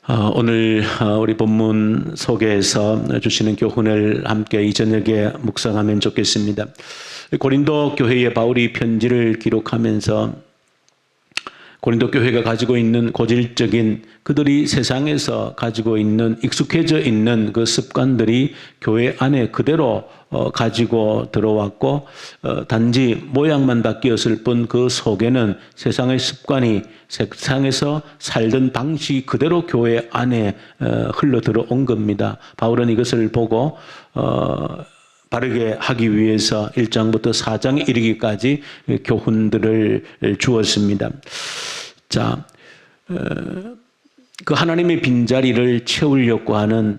오늘 우리 본문 속에서 주시는 교훈을 함께 이 저녁에 묵상하면 좋겠습니다. 고린도 교회에 바울이 편지를 기록하면서 고린도 교회가 가지고 있는 고질적인 그들이 세상에서 가지고 있는 익숙해져 있는 그 습관들이 교회 안에 그대로 가지고 들어왔고 단지 모양만 바뀌었을 뿐 그 속에는 세상의 습관이 세상에서 살던 방식이 그대로 교회 안에 흘러 들어온 겁니다. 바울은 이것을 보고 바르게 하기 위해서 1장부터 4장에 이르기까지 교훈들을 주었습니다. 자, 그 하나님의 빈자리를 채우려고 하는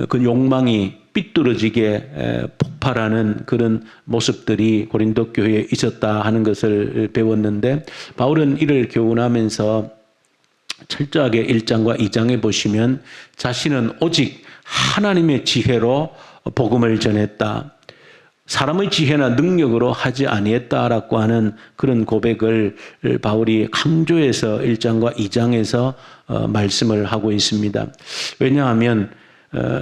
그 욕망이 삐뚤어지게 폭발하는 그런 모습들이 고린도 교회에 있었다 하는 것을 배웠는데, 바울은 이를 교훈하면서 철저하게 1장과 2장에 보시면 자신은 오직 하나님의 지혜로 복음을 전했다, 사람의 지혜나 능력으로 하지 아니했다라고 하는 그런 고백을 바울이 강조해서 1장과 2장에서 말씀을 하고 있습니다. 왜냐하면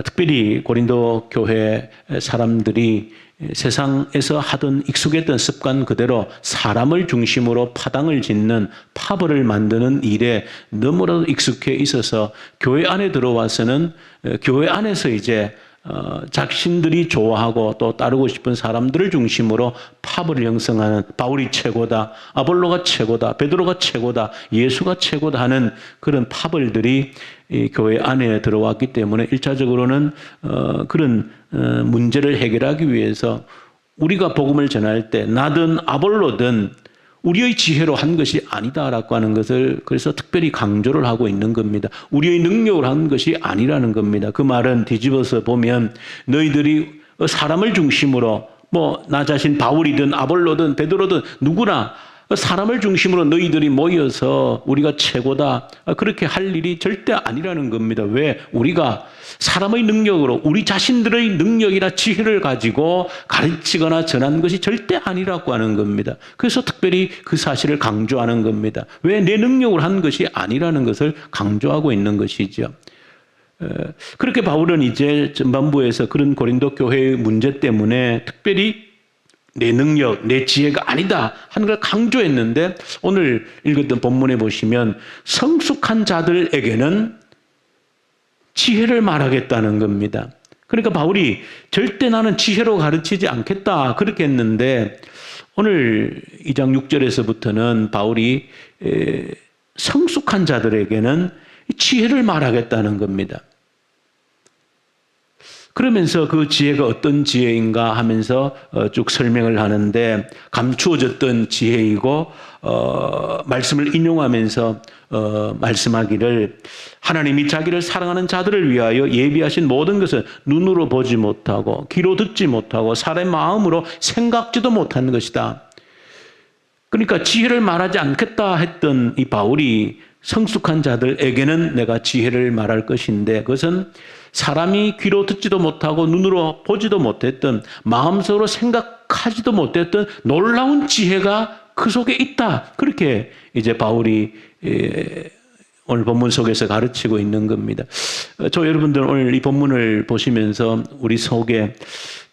특별히 고린도 교회 사람들이 세상에서 하던 익숙했던 습관 그대로 사람을 중심으로 파당을 짓는 파벌을 만드는 일에 너무나도 익숙해 있어서 교회 안에 들어와서는 교회 안에서 이제 자신들이 좋아하고 또 따르고 싶은 사람들을 중심으로 파벌을 형성하는, 바울이 최고다, 아볼로가 최고다, 베드로가 최고다, 예수가 최고다 하는 그런 파벌들이 이 교회 안에 들어왔기 때문에 1차적으로는 그런 문제를 해결하기 위해서 우리가 복음을 전할 때 나든 아볼로든 우리의 지혜로 한 것이 아니다라고 하는 것을 그래서 특별히 강조를 하고 있는 겁니다. 우리의 능력으로 한 것이 아니라는 겁니다. 그 말은 뒤집어서 보면 너희들이 사람을 중심으로 나 자신 바울이든 아볼로든 베드로든 누구나 사람을 중심으로 너희들이 모여서 우리가 최고다 그렇게 할 일이 절대 아니라는 겁니다. 왜? 우리가 사람의 능력으로 우리 자신들의 능력이나 지혜를 가지고 가르치거나 전한 것이 절대 아니라고 하는 겁니다. 그래서 특별히 그 사실을 강조하는 겁니다. 왜? 내 능력으로 한 것이 아니라는 것을 강조하고 있는 것이죠. 그렇게 바울은 이제 전반부에서 그런 고린도 교회의 문제 때문에 특별히 내 능력, 내 지혜가 아니다 하는 걸 강조했는데, 오늘 읽었던 본문에 보시면 성숙한 자들에게는 지혜를 말하겠다는 겁니다. 그러니까 바울이 절대 나는 지혜로 가르치지 않겠다 그렇게 했는데, 오늘 2장 6절에서부터는 바울이 성숙한 자들에게는 지혜를 말하겠다는 겁니다. 그러면서 그 지혜가 어떤 지혜인가 하면서 쭉 설명을 하는데, 감추어졌던 지혜이고 말씀을 인용하면서 말씀하기를 하나님이 자기를 사랑하는 자들을 위하여 예비하신 모든 것은 눈으로 보지 못하고 귀로 듣지 못하고 사람의 마음으로 생각지도 못한 것이다. 그러니까 지혜를 말하지 않겠다 했던 이 바울이 성숙한 자들에게는 내가 지혜를 말할 것인데, 그것은 사람이 귀로 듣지도 못하고 눈으로 보지도 못했던, 마음속으로 생각하지도 못했던 놀라운 지혜가 그 속에 있다. 그렇게 이제 바울이 오늘 본문 속에서 가르치고 있는 겁니다. 여러분들 오늘 이 본문을 보시면서 우리 속에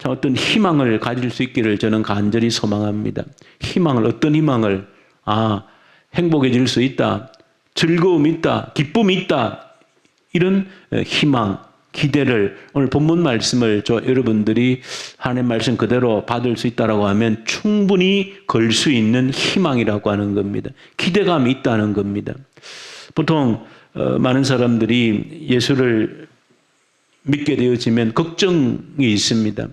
어떤 희망을 가질 수 있기를 저는 간절히 소망합니다. 희망을, 어떤 희망을? 행복해질 수 있다, 즐거움이 있다, 기쁨이 있다, 이런 희망, 기대를 오늘 본문 말씀을 여러분들이 하나님 말씀 그대로 받을 수 있다라고 하면 충분히 걸 수 있는 희망이라고 하는 겁니다. 기대감이 있다는 겁니다. 보통 많은 사람들이 예수를 믿게 되어지면 걱정이 있습니다.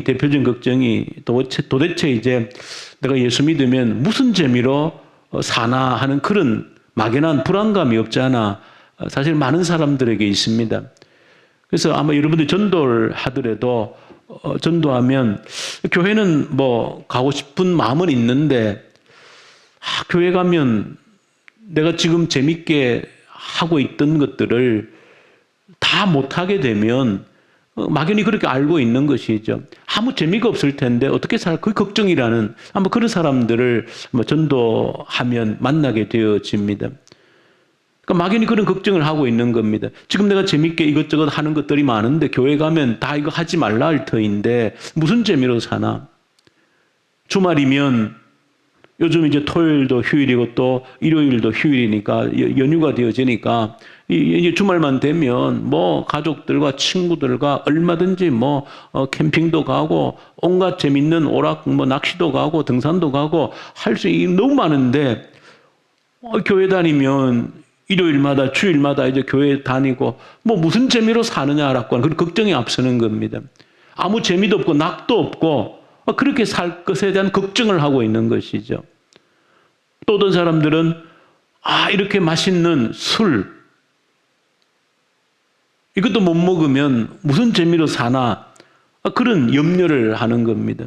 대표적인 걱정이 도대체 이제 내가 예수 믿으면 무슨 재미로 사나 하는 그런 막연한 불안감이 없지 않아 사실 많은 사람들에게 있습니다. 그래서 아마 여러분들이 전도를 하더라도 전도하면 교회는 가고 싶은 마음은 있는데 교회 가면 내가 지금 재밌게 하고 있던 것들을 다 못하게 되면 막연히 그렇게 알고 있는 것이죠. 아무 재미가 없을 텐데 어떻게 그 걱정이라는 아마 그런 사람들을 전도하면 만나게 되어집니다. 그러니까 막연히 그런 걱정을 하고 있는 겁니다. 지금 내가 재밌게 이것저것 하는 것들이 많은데 교회 가면 다 이거 하지 말라 할 터인데 무슨 재미로 사나? 주말이면 요즘 이제 토요일도 휴일이고 또 일요일도 휴일이니까 연휴가 되어지니까 이제 주말만 되면 뭐 가족들과 친구들과 얼마든지 뭐 캠핑도 가고 온갖 재밌는 오락 뭐 낚시도 가고 등산도 가고 할 수 너무 많은데 교회 다니면 일요일마다 주일마다 이제 교회 다니고 뭐 무슨 재미로 사느냐라고 하는 그런 걱정이 앞서는 겁니다. 아무 재미도 없고 낙도 없고 그렇게 살 것에 대한 걱정을 하고 있는 것이죠. 또 어떤 사람들은 이렇게 맛있는 술 이것도 못 먹으면 무슨 재미로 사나 그런 염려를 하는 겁니다.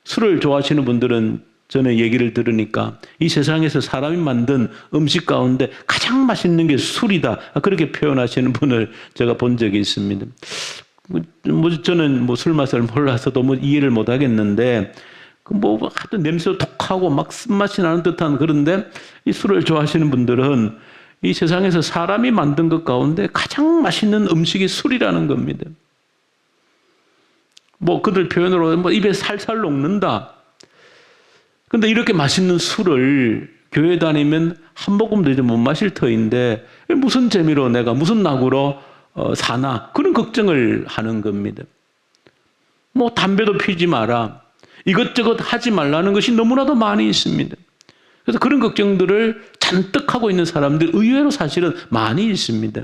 술을 좋아하시는 분들은 전에 얘기를 들으니까 이 세상에서 사람이 만든 음식 가운데 가장 맛있는 게 술이다 그렇게 표현하시는 분을 제가 본 적이 있습니다. 저는 술 맛을 몰라서 너무 이해를 못 하겠는데 하여튼 냄새도 독하고 막 쓴맛이 나는 듯한 그런데 이 술을 좋아하시는 분들은 이 세상에서 사람이 만든 것 가운데 가장 맛있는 음식이 술이라는 겁니다. 그들 표현으로 입에 살살 녹는다. 근데 이렇게 맛있는 술을 교회 다니면 한 모금도 이제 못 마실 터인데 무슨 재미로 내가 무슨 낙으로 사나 그런 걱정을 하는 겁니다. 담배도 피지 마라. 이것저것 하지 말라는 것이 너무나도 많이 있습니다. 그래서 그런 걱정들을 잔뜩 하고 있는 사람들 의외로 사실은 많이 있습니다.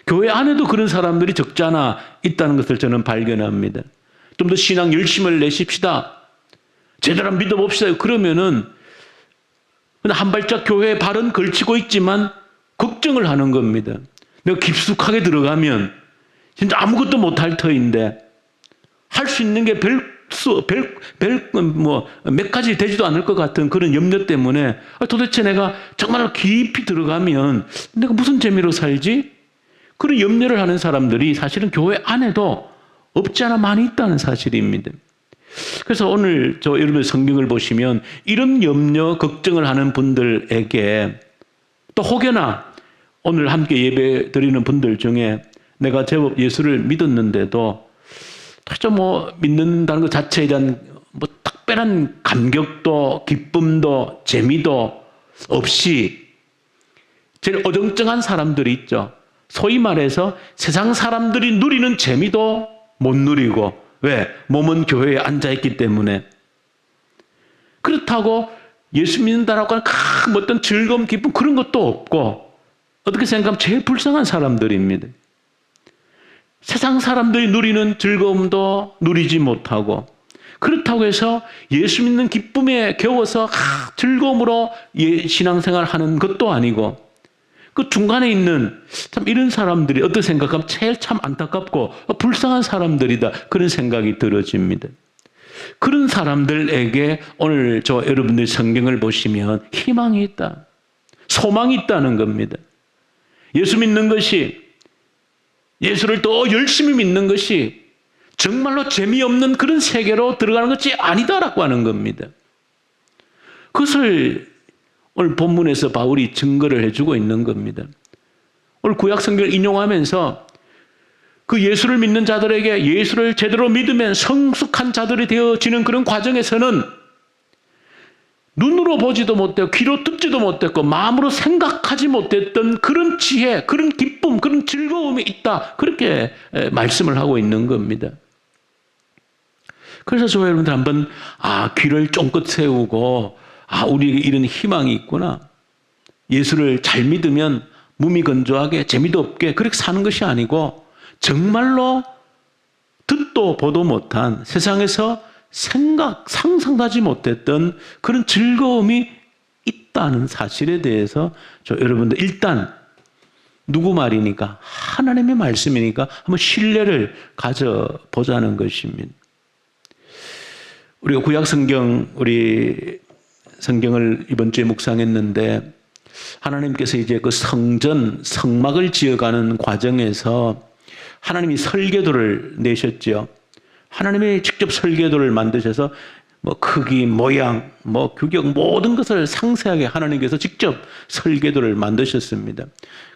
교회 안에도 그런 사람들이 적지 않아 있다는 것을 저는 발견합니다. 좀 더 신앙 열심을 내십시다. 제대로 믿어봅시다. 그러면은 한 발짝 교회에 발은 걸치고 있지만 걱정을 하는 겁니다. 내가 깊숙하게 들어가면 진짜 아무것도 못할 터인데 할 수 있는 게 몇 가지 되지도 않을 것 같은 그런 염려 때문에 도대체 내가 정말 깊이 들어가면 내가 무슨 재미로 살지? 그런 염려를 하는 사람들이 사실은 교회 안에도 없지 않아 많이 있다는 사실입니다. 그래서 오늘 여러분 성경을 보시면 이런 염려, 걱정을 하는 분들에게 또 혹여나 오늘 함께 예배 드리는 분들 중에 내가 제법 예수를 믿었는데도 믿는다는 것 자체에 대한 특별한 감격도 기쁨도 재미도 없이 제일 어정쩡한 사람들이 있죠. 소위 말해서 세상 사람들이 누리는 재미도 못 누리고 왜? 몸은 교회에 앉아있기 때문에. 그렇다고 예수 믿는다라고 하는 큰 어떤 즐거움, 기쁨 그런 것도 없고 어떻게 생각하면 제일 불쌍한 사람들입니다. 세상 사람들이 누리는 즐거움도 누리지 못하고 그렇다고 해서 예수 믿는 기쁨에 겨워서 즐거움으로 신앙생활 하는 것도 아니고 그 중간에 있는 참 이런 사람들이 어떻게 생각하면 제일 참 안타깝고 불쌍한 사람들이다 그런 생각이 들어집니다. 그런 사람들에게 오늘 여러분들 성경을 보시면 희망이 있다. 소망이 있다는 겁니다. 예수 믿는 것이 예수를 더 열심히 믿는 것이 정말로 재미없는 그런 세계로 들어가는 것이 아니다라고 하는 겁니다. 그것을 오늘 본문에서 바울이 증거를 해주고 있는 겁니다. 오늘 구약 성경을 인용하면서 그 예수를 믿는 자들에게 예수를 제대로 믿으면 성숙한 자들이 되어지는 그런 과정에서는 눈으로 보지도 못했고 귀로 듣지도 못했고 마음으로 생각하지 못했던 그런 지혜, 그런 기쁨, 그런 즐거움이 있다. 그렇게 말씀을 하고 있는 겁니다. 그래서 저 여러분들 한번 귀를 쫑긋 세우고 우리에게 이런 희망이 있구나. 예수를 잘 믿으면 무미건조하게 재미도 없게 그렇게 사는 것이 아니고 정말로 듣도 보도 못한 세상에서 상상도 하지 못했던 그런 즐거움이 있다는 사실에 대해서 여러분들 일단 누구 말이니까 하나님의 말씀이니까 한번 신뢰를 가져보자는 것입니다. 우리가 구약 우리 성경을 이번 주에 묵상했는데 하나님께서 이제 그 성막을 지어가는 과정에서 하나님이 설계도를 내셨죠. 하나님이 직접 설계도를 만드셔서 뭐 크기, 모양, 뭐 규격 모든 것을 상세하게 하나님께서 직접 설계도를 만드셨습니다.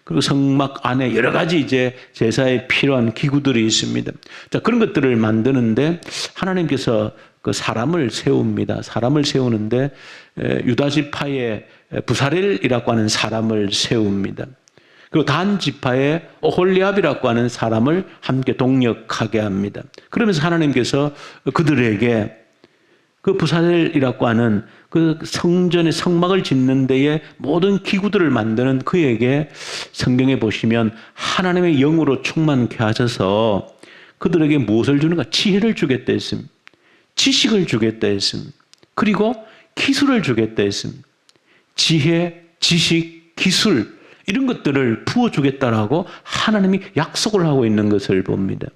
그리고 성막 안에 여러 가지 이제 제사에 필요한 기구들이 있습니다. 자, 그런 것들을 만드는데 하나님께서 그 사람을 세웁니다. 사람을 세우는데 유다 지파의 부사렐이라고 하는 사람을 세웁니다. 그리고 단 지파의 오홀리압이라고 하는 사람을 함께 동력하게 합니다. 그러면서 하나님께서 그들에게 그 부사렐이라고 하는 그 성전의 성막을 짓는 데에 모든 기구들을 만드는 그에게 성경에 보시면 하나님의 영으로 충만케 하셔서 그들에게 무엇을 주는가? 지혜를 주겠다 했습니다. 지식을 주겠다 했습니다. 그리고 기술을 주겠다 했습니다. 지혜, 지식, 기술 이런 것들을 부어주겠다라고 하나님이 약속을 하고 있는 것을 봅니다.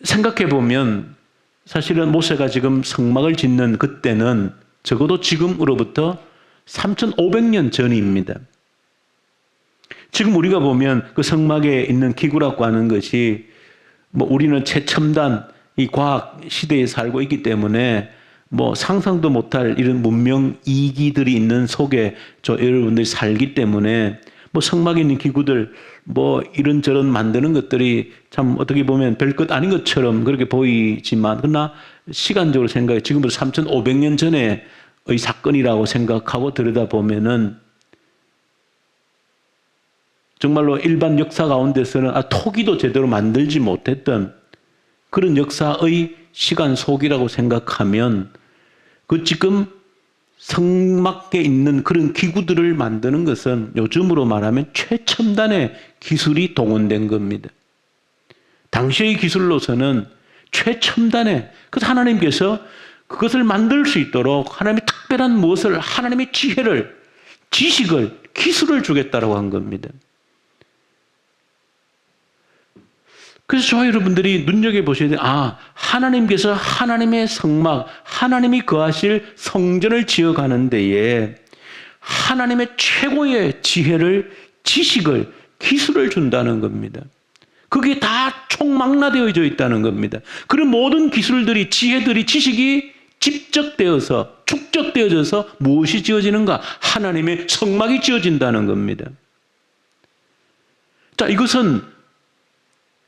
생각해 보면 사실은 모세가 지금 성막을 짓는 그때는 적어도 지금으로부터 3,500년 전입니다. 지금 우리가 보면 그 성막에 있는 기구라고 하는 것이 뭐 우리는 최첨단 이 과학 시대에 살고 있기 때문에 뭐 상상도 못할 이런 문명 이기들이 있는 속에 여러분들이 살기 때문에 뭐 성막에 있는 기구들 뭐 이런저런 만드는 것들이 참 어떻게 보면 별것 아닌 것처럼 그렇게 보이지만 그러나 시간적으로 생각해 지금부터 3,500년 전의 사건이라고 생각하고 들여다보면은 정말로 일반 역사 가운데서는 토기도 제대로 만들지 못했던 그런 역사의 시간 속이라고 생각하면 그 지금 성막에 있는 그런 기구들을 만드는 것은 요즘으로 말하면 최첨단의 기술이 동원된 겁니다. 당시의 기술로서는 최첨단의, 그래서 하나님께서 그것을 만들 수 있도록 하나님의 특별한 무엇을, 하나님의 지혜를, 지식을, 기술을 주겠다라고 한 겁니다. 그래서 저와 여러분들이 눈여겨보셔야 돼요. 하나님께서 하나님의 성막, 하나님이 거하실 성전을 지어가는 데에 하나님의 최고의 지혜를, 지식을, 기술을 준다는 겁니다. 그게 다 총망라되어져 있다는 겁니다. 그런 모든 기술들이, 지혜들이, 지식이 집적되어서, 축적되어져서 무엇이 지어지는가? 하나님의 성막이 지어진다는 겁니다. 자, 이것은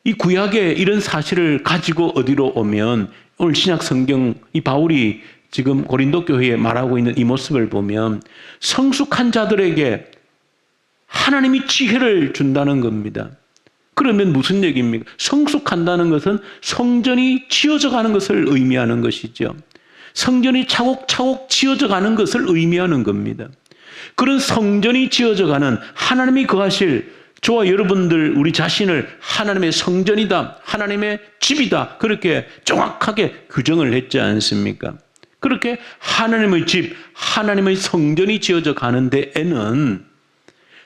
이 구약의 이런 사실을 가지고 어디로 오면 오늘 신약 성경 이 바울이 지금 고린도 교회에 말하고 있는 이 모습을 보면 성숙한 자들에게 하나님이 지혜를 준다는 겁니다. 그러면 무슨 얘기입니까? 성숙한다는 것은 성전이 지어져 가는 것을 의미하는 것이죠. 성전이 차곡차곡 지어져 가는 것을 의미하는 겁니다. 그런 성전이 지어져 가는 하나님이 거하실 저와 여러분들 우리 자신을 하나님의 성전이다, 하나님의 집이다 그렇게 정확하게 규정을 했지 않습니까? 그렇게 하나님의 집, 하나님의 성전이 지어져 가는 데에는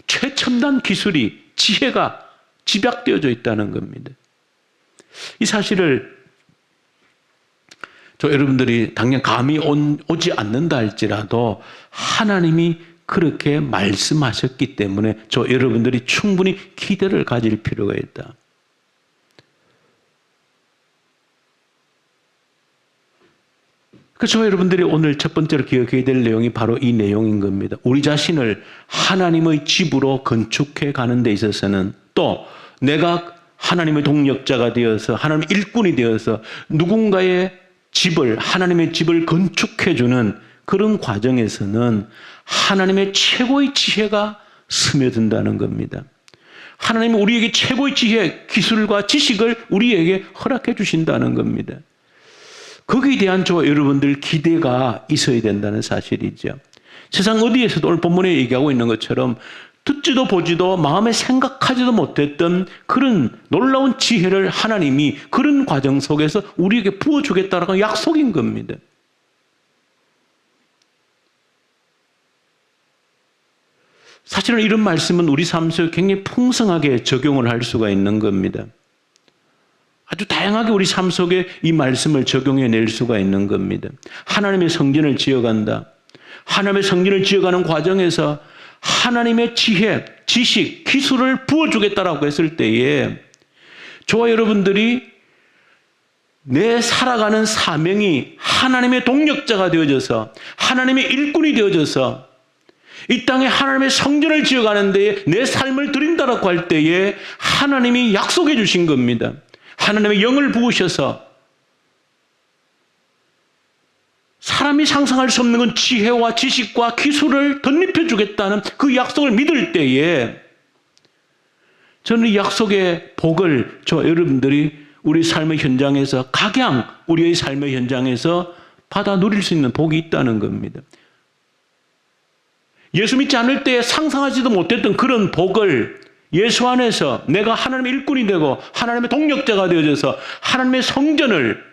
최첨단 기술이, 지혜가 집약되어져 있다는 겁니다. 이 사실을 저 여러분들이 당연 감이 오지 않는다 할지라도 하나님이 그렇게 말씀하셨기 때문에 저 여러분들이 충분히 기대를 가질 필요가 있다. 그래서 저 여러분들이 오늘 첫 번째로 기억해야 될 내용이 바로 이 내용인 겁니다. 우리 자신을 하나님의 집으로 건축해 가는 데 있어서는 또 내가 하나님의 동력자가 되어서 하나님의 일꾼이 되어서 누군가의 집을, 하나님의 집을 건축해 주는 그런 과정에서는 하나님의 최고의 지혜가 스며든다는 겁니다. 하나님은 우리에게 최고의 지혜, 기술과 지식을 우리에게 허락해 주신다는 겁니다. 거기에 대한 저와 여러분들 기대가 있어야 된다는 사실이죠. 세상 어디에서도 오늘 본문에 얘기하고 있는 것처럼 듣지도 보지도 마음에 생각하지도 못했던 그런 놀라운 지혜를 하나님이 그런 과정 속에서 우리에게 부어주겠다는 약속인 겁니다. 사실은 이런 말씀은 우리 삶 속에 굉장히 풍성하게 적용을 할 수가 있는 겁니다. 아주 다양하게 우리 삶 속에 이 말씀을 적용해낼 수가 있는 겁니다. 하나님의 성전을 지어간다. 하나님의 성전을 지어가는 과정에서 하나님의 지혜, 지식, 기술을 부어주겠다라고 했을 때에 저와 여러분들이 내 살아가는 사명이 하나님의 동력자가 되어져서 하나님의 일꾼이 되어져서 이 땅에 하나님의 성전을 지어가는 데에 내 삶을 드린다라고 할 때에 하나님이 약속해 주신 겁니다. 하나님의 영을 부으셔서 사람이 상상할 수 없는 건 지혜와 지식과 기술을 덧입혀 주겠다는 그 약속을 믿을 때에 저는 이 약속의 복을 여러분들이 우리 삶의 현장에서 각양 우리의 삶의 현장에서 받아 누릴 수 있는 복이 있다는 겁니다. 예수 믿지 않을 때 상상하지도 못했던 그런 복을 예수 안에서 내가 하나님의 일꾼이 되고 하나님의 동력자가 되어져서 하나님의 성전을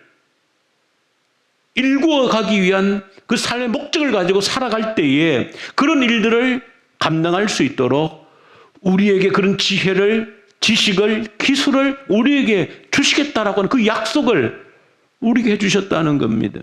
일구어 가기 위한 그 삶의 목적을 가지고 살아갈 때에 그런 일들을 감당할 수 있도록 우리에게 그런 지혜를, 지식을, 기술을 우리에게 주시겠다라고 하는 그 약속을 우리에게 해주셨다는 겁니다.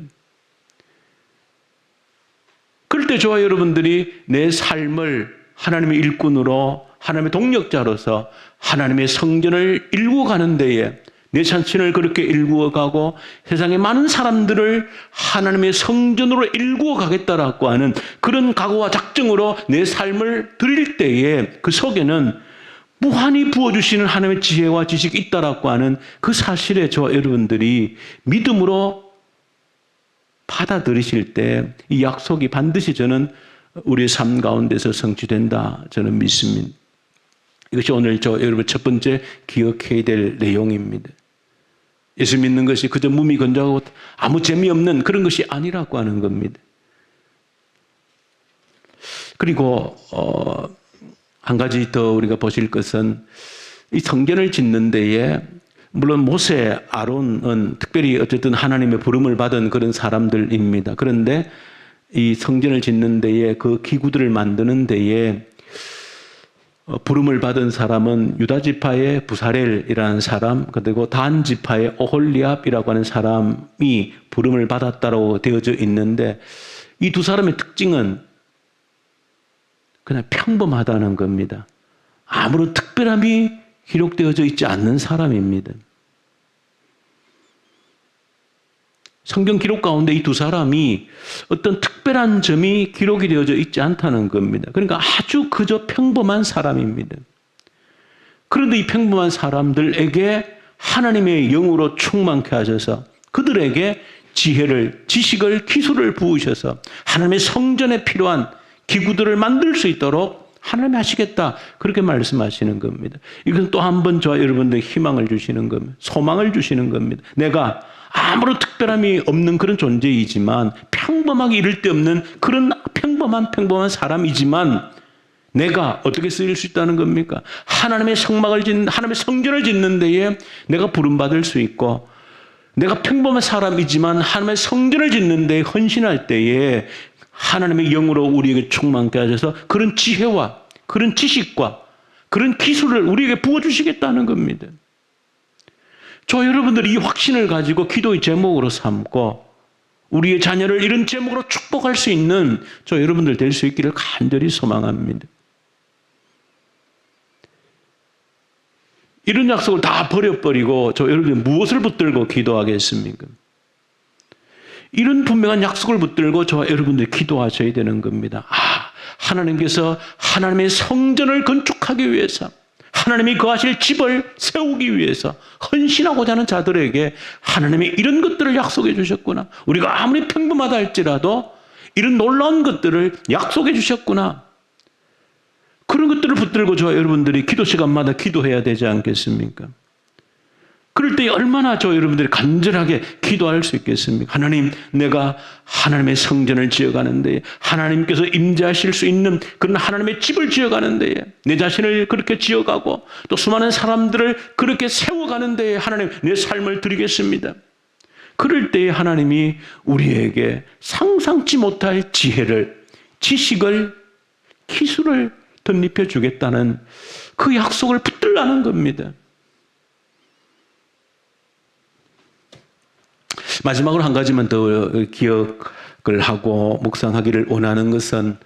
그럴 때 저와 여러분들이 내 삶을 하나님의 일꾼으로 하나님의 동력자로서 하나님의 성전을 일구어 가는 데에 내 자신을 그렇게 일구어 가고 세상의 많은 사람들을 하나님의 성전으로 일구어 가겠다라고 하는 그런 각오와 작정으로 내 삶을 드릴 때에 그 속에는 무한히 부어주시는 하나님의 지혜와 지식이 있다라고 하는 그 사실에 저와 여러분들이 믿음으로 받아들이실 때 이 약속이 반드시 저는 우리의 삶 가운데서 성취된다 저는 믿습니다. 이것이 오늘 여러분 첫 번째 기억해야 될 내용입니다. 예수 믿는 것이 그저 무미건조하고 아무 재미없는 그런 것이 아니라고 하는 겁니다. 그리고 한 가지 더 우리가 보실 것은 이 성전을 짓는 데에 물론 모세, 아론은 특별히 어쨌든 하나님의 부름을 받은 그런 사람들입니다. 그런데 이 성전을 짓는 데에 그 기구들을 만드는 데에 부름을 받은 사람은 유다 지파의 부사렐이라는 사람, 그리고 단 지파의 오홀리압이라고 하는 사람이 부름을 받았다고 되어져 있는데 이 두 사람의 특징은 그냥 평범하다는 겁니다. 아무런 특별함이 기록되어져 있지 않는 사람입니다. 성경 기록 가운데 이 두 사람이 어떤 특별한 점이 기록이 되어져 있지 않다는 겁니다. 그러니까 아주 그저 평범한 사람입니다. 그런데 이 평범한 사람들에게 하나님의 영으로 충만케 하셔서 그들에게 지혜를, 지식을, 기술을 부으셔서 하나님의 성전에 필요한 기구들을 만들 수 있도록 하나님이 하시겠다. 그렇게 말씀하시는 겁니다. 이건 또 한 번 저와 여러분들에게 희망을 주시는 겁니다. 소망을 주시는 겁니다. 내가 아무런 특별함이 없는 그런 존재이지만 평범하게 이를 데 없는 그런 평범한 사람이지만 내가 어떻게 쓰일 수 있다는 겁니까? 하나님의 하나님의 성전을 짓는 데에 내가 부름받을 수 있고 내가 평범한 사람이지만 하나님의 성전을 짓는 데에 헌신할 때에 하나님의 영으로 우리에게 충만케 하셔서 그런 지혜와 그런 지식과 그런 기술을 우리에게 부어주시겠다는 겁니다. 저 여러분들이 이 확신을 가지고 기도의 제목으로 삼고 우리의 자녀를 이런 제목으로 축복할 수 있는 저 여러분들 될 수 있기를 간절히 소망합니다. 이런 약속을 다 버려버리고 저 여러분들 무엇을 붙들고 기도하겠습니까? 이런 분명한 약속을 붙들고 저와 여러분들이 기도하셔야 되는 겁니다. 하나님께서 하나님의 성전을 건축하기 위해서 하나님이 거하실 집을 세우기 위해서 헌신하고자 하는 자들에게 하나님이 이런 것들을 약속해 주셨구나. 우리가 아무리 평범하다 할지라도 이런 놀라운 것들을 약속해 주셨구나. 그런 것들을 붙들고 저와 여러분들이 기도 시간마다 기도해야 되지 않겠습니까? 그럴 때 얼마나 저 여러분들이 간절하게 기도할 수 있겠습니까? 하나님, 내가 하나님의 성전을 지어가는 데에 하나님께서 임재하실 수 있는 그런 하나님의 집을 지어가는 데에 내 자신을 그렇게 지어가고 또 수많은 사람들을 그렇게 세워가는 데에 하나님 내 삶을 드리겠습니다. 그럴 때에 하나님이 우리에게 상상치 못할 지혜를, 지식을, 기술을 덧입혀 주겠다는 그 약속을 붙들라는 겁니다. 마지막으로 한 가지만 더 기억을 하고 묵상하기를 원하는 것은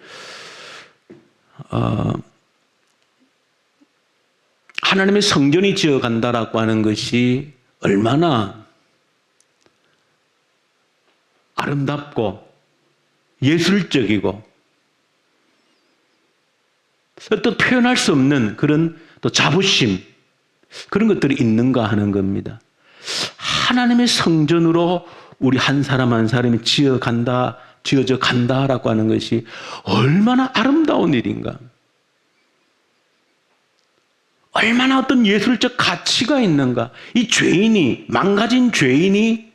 하나님의 성전이 지어간다라고 하는 것이 얼마나 아름답고 예술적이고 어떤 표현할 수 없는 그런 또 자부심, 그런 것들이 있는가 하는 겁니다. 하나님의 성전으로 우리 한 사람 한 사람이 지어져 간다라고 하는 것이 얼마나 아름다운 일인가. 얼마나 어떤 예술적 가치가 있는가. 이 죄인이, 망가진 죄인이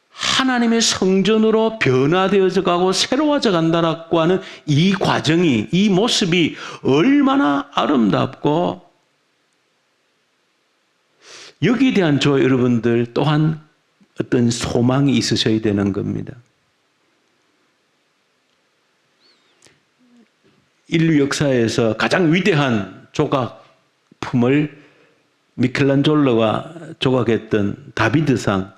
하나님의 성전으로 변화되어져 가고 새로워져 간다라고 하는 이 과정이, 이 모습이 얼마나 아름답고, 여기에 대한 저와 여러분들 또한 어떤 소망이 있으셔야 되는 겁니다. 인류 역사에서 가장 위대한 조각품을 미켈란젤로가 조각했던 다비드상,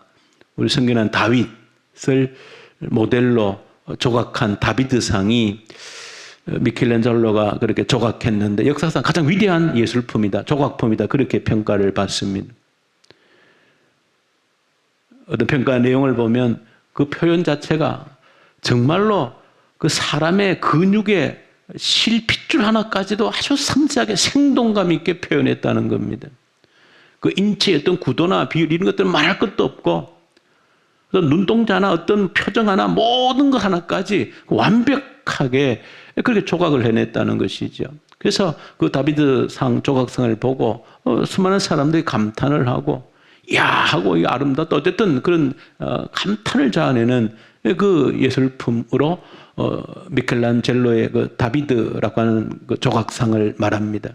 우리 성경은 다윗을 모델로 조각한 다비드상이 미켈란젤로가 그렇게 조각했는데 역사상 가장 위대한 예술품이다, 조각품이다, 그렇게 평가를 받습니다. 어떤 평가 내용을 보면 그 표현 자체가 정말로 그 사람의 근육의 실핏줄 하나까지도 아주 섬세하게 생동감 있게 표현했다는 겁니다. 그 인체의 어떤 구도나 비율 이런 것들은 말할 것도 없고, 어떤 눈동자나 어떤 표정 하나, 모든 것 하나까지 완벽하게 그렇게 조각을 해냈다는 것이죠. 그래서 그 다비드상 조각상을 보고 수많은 사람들이 감탄을 하고, 야 하고 이 아름답다, 어쨌든 그런 감탄을 자아내는 그 예술품으로 미켈란젤로의 그 다비드라고 하는 그 조각상을 말합니다.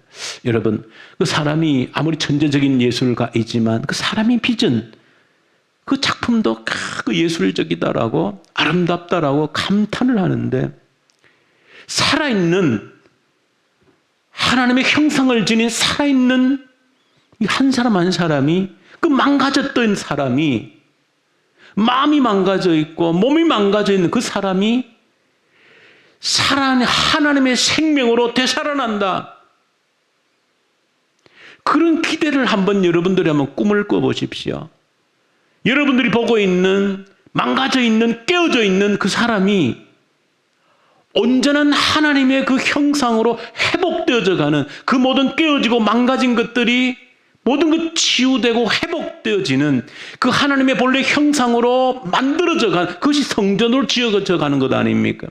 여러분, 그 사람이 아무리 천재적인 예술가이지만 그 사람이 빚은 그 작품도 그 예술적이다라고, 아름답다라고 감탄을 하는데, 살아있는 하나님의 형상을 지닌 살아있는 이 한 사람 한 사람이, 그 망가졌던 사람이, 마음이 망가져 있고 몸이 망가져 있는 그 사람이 하나님의 생명으로 되살아난다. 그런 기대를 한번 여러분들이 한번 꿈을 꿔보십시오. 여러분들이 보고 있는, 망가져 있는, 깨어져 있는 그 사람이 온전한 하나님의 그 형상으로 회복되어져 가는, 그 모든 깨어지고 망가진 것들이 모든 것 치유되고 회복되어지는 그 하나님의 본래 형상으로 만들어져 가는, 그것이 성전으로 지어져 가는 것 아닙니까?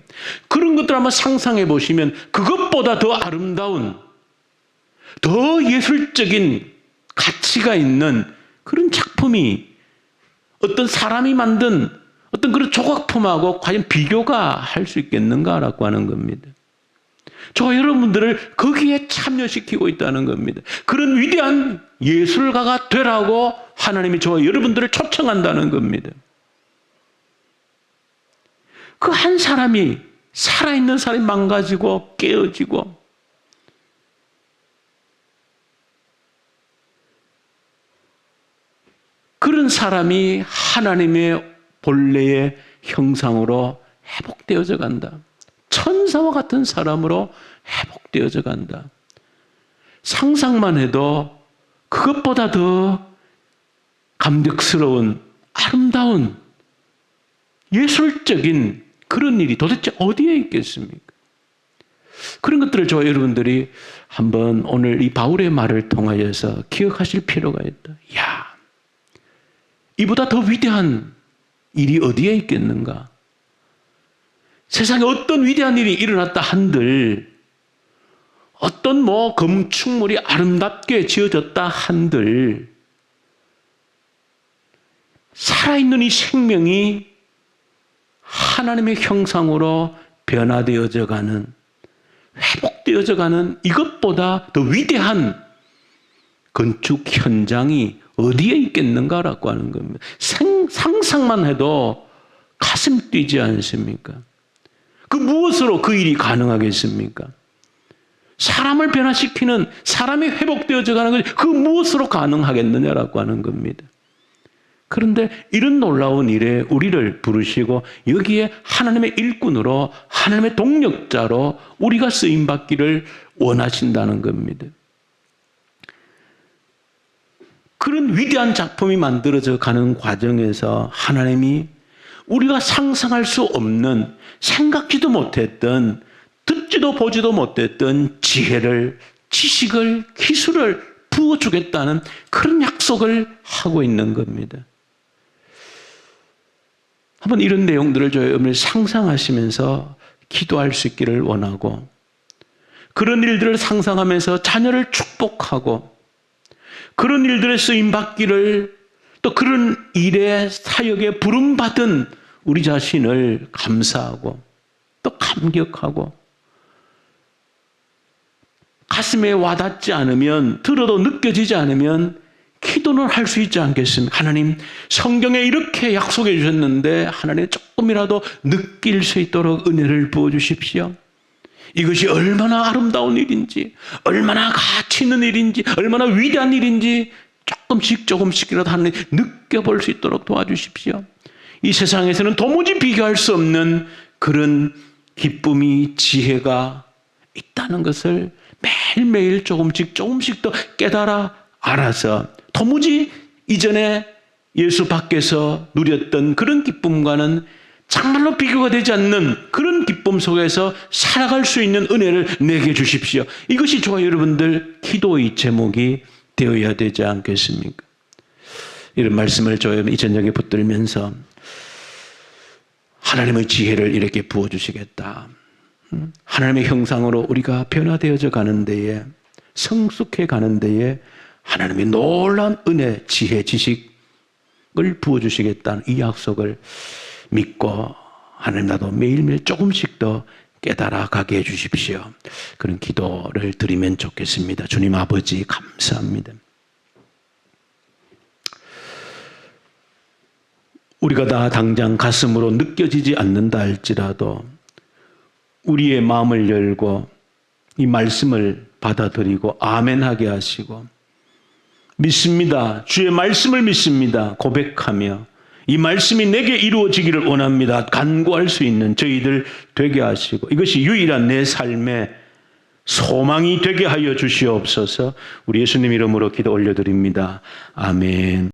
그런 것들 한번 상상해 보시면 그것보다 더 아름다운, 더 예술적인 가치가 있는 그런 작품이 어떤 사람이 만든 어떤 그런 조각품하고 과연 비교가 할 수 있겠는가라고 하는 겁니다. 저와 여러분들을 거기에 참여시키고 있다는 겁니다. 그런 위대한 예술가가 되라고 하나님이 저와 여러분들을 초청한다는 겁니다. 그 한 사람이, 살아있는 사람이 망가지고 깨어지고, 그런 사람이 하나님의 본래의 형상으로 회복되어져 간다. 천사와 같은 사람으로 회복되어져 간다. 상상만 해도 그것보다 더 감격스러운, 아름다운, 예술적인 그런 일이 도대체 어디에 있겠습니까? 그런 것들을 저와 여러분들이 한번 오늘 이 바울의 말을 통하여서 기억하실 필요가 있다. 야, 이보다 더 위대한 일이 어디에 있겠는가? 세상에 어떤 위대한 일이 일어났다 한들, 어떤 건축물이 아름답게 지어졌다 한들, 살아있는 이 생명이 하나님의 형상으로 변화되어져 가는, 회복되어져 가는 이것보다 더 위대한 건축 현장이 어디에 있겠는가라고 하는 겁니다. 상상만 해도 가슴 뛰지 않습니까? 그 무엇으로 그 일이 가능하겠습니까? 사람을 변화시키는, 사람이 회복되어져 가는 것이 그 무엇으로 가능하겠느냐라고 하는 겁니다. 그런데 이런 놀라운 일에 우리를 부르시고 여기에 하나님의 일꾼으로, 하나님의 동력자로 우리가 쓰임받기를 원하신다는 겁니다. 그런 위대한 작품이 만들어져 가는 과정에서 하나님이 우리가 상상할 수 없는, 생각지도 못했던, 듣지도 보지도 못했던 지혜를, 지식을, 기술을 부어주겠다는 그런 약속을 하고 있는 겁니다. 한번 이런 내용들을 여러분이 상상하시면서 기도할 수 있기를 원하고, 그런 일들을 상상하면서 자녀를 축복하고, 그런 일들에 쓰임받기를, 또 그런 일에 사역에 부름받은 우리 자신을 감사하고 또 감격하고, 가슴에 와닿지 않으면, 들어도 느껴지지 않으면 기도는 할 수 있지 않겠습니까? 하나님, 성경에 이렇게 약속해 주셨는데 하나님 조금이라도 느낄 수 있도록 은혜를 부어주십시오. 이것이 얼마나 아름다운 일인지, 얼마나 가치 있는 일인지, 얼마나 위대한 일인지 조금씩이라도 하나님 느껴볼 수 있도록 도와주십시오. 이 세상에서는 도무지 비교할 수 없는 그런 기쁨이, 지혜가 있다는 것을 매일매일 조금씩 더 깨달아 알아서, 도무지 이전에 예수 밖에서 누렸던 그런 기쁨과는 정말로 비교가 되지 않는 그런 기쁨 속에서 살아갈 수 있는 은혜를 내게 주십시오. 이것이 저와 여러분들 기도의 제목이 되어야 되지 않겠습니까? 이런 말씀을 이 저녁에 붙들면서 하나님의 지혜를 이렇게 부어주시겠다, 하나님의 형상으로 우리가 변화되어져 가는 데에, 성숙해 가는 데에 하나님의 놀라운 은혜, 지혜, 지식을 부어주시겠다는 이 약속을 믿고, 하나님 나도 매일매일 조금씩 더 깨달아 가게 해주십시오. 그런 기도를 드리면 좋겠습니다. 주님 아버지, 감사합니다. 우리가 다 당장 가슴으로 느껴지지 않는다 할지라도 우리의 마음을 열고 이 말씀을 받아들이고 아멘하게 하시고, 믿습니다, 주의 말씀을 믿습니다 고백하며 이 말씀이 내게 이루어지기를 원합니다 간구할 수 있는 저희들 되게 하시고, 이것이 유일한 내 삶의 소망이 되게 하여 주시옵소서. 우리 예수님 이름으로 기도 올려드립니다. 아멘.